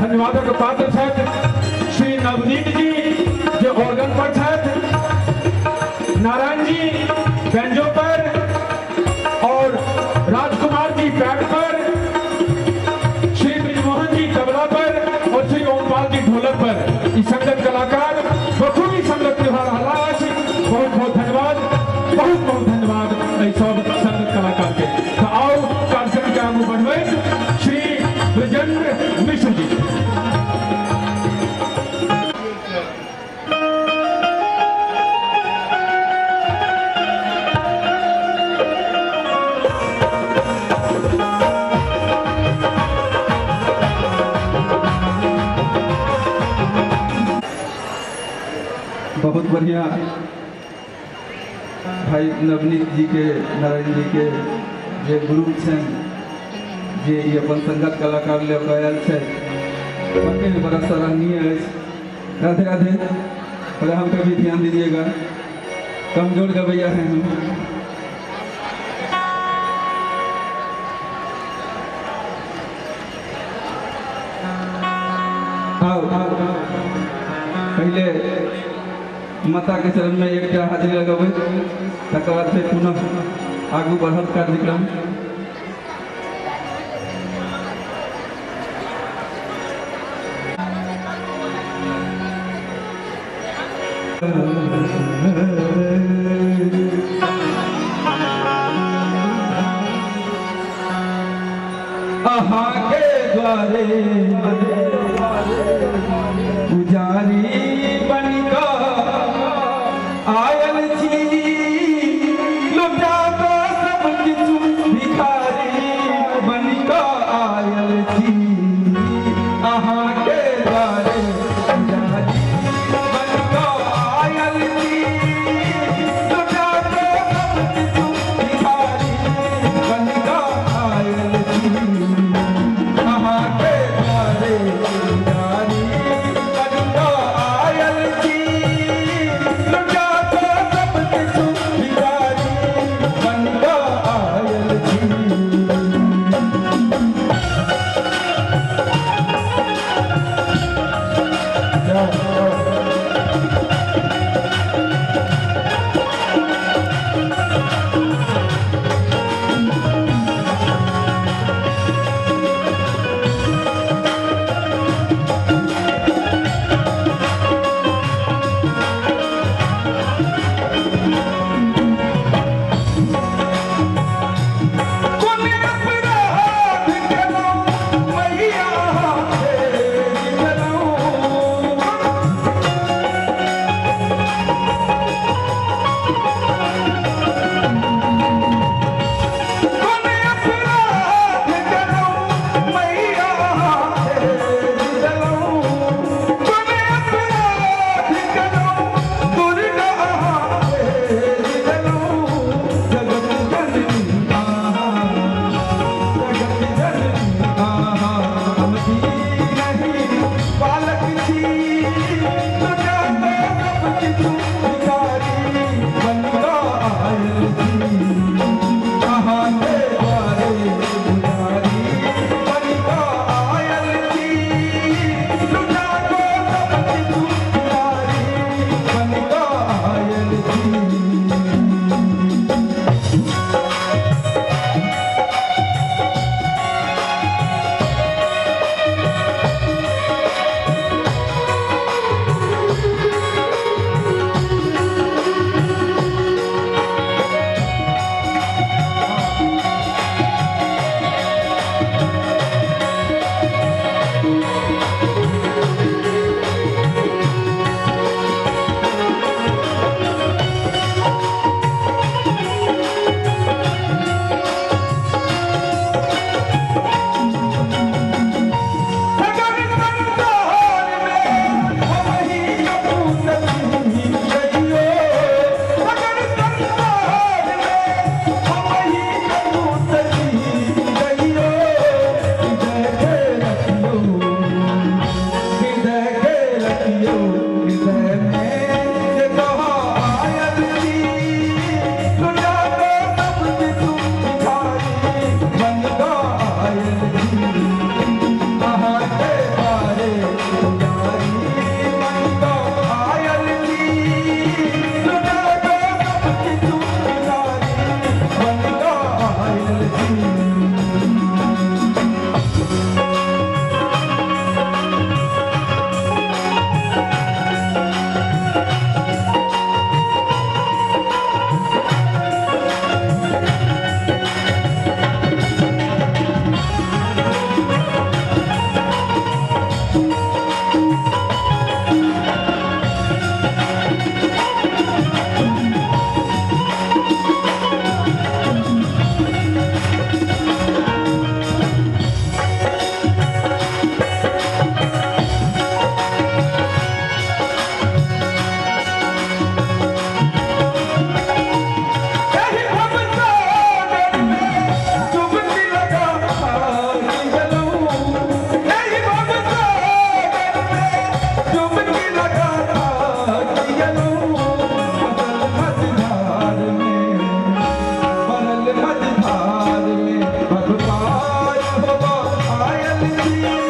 धन्यवादक पात्र छथि श्री नवनीत जी जो ऑर्गन पर छथि, नारायण जी बेंजो पर और राजकुमार जी पैड पर, श्री ब्रिजमोहन जी तबला पर और श्री ओमपाल जी ढोलक पर। इस संगत कलाकार बखूबी संगत निभा रहा अछि। बहुत बहुत धन्यवाद, बहुत बहुत धन्यवाद सब संगत कलाकार के। तो आओ कार्यक्रम के आगू बढ़वे श्री ब्रजेंद्र मिश्र जी। बहुत बढ़िया भाई नवनीत जी के, नारायण जी के जे ग्रुप छन जे ये अपन संगत कलाकार ले आयल छै, वाकई बड़ा सराहनीय है। राधे राधे। और हम पे भी ध्यान दीजिएगा, कमजोर गवैया हैं हम। पहले माता के चरण में एक हाजिरी लगावे, तकर बाद फिर पुनः आगू बढ़ल कार्यक्रम। अहाँ के द्वारे पुजारी आयल छी, लुटा तो सब किछु भिखारी बनिक आयल छी। अहाँ के द्वारे पुजारी बनिक आयल छी, लुटा तो सब किछु भिखारी बनिक आयल छी। अहाँ के द्वारे पुजारी बनिक Thank you.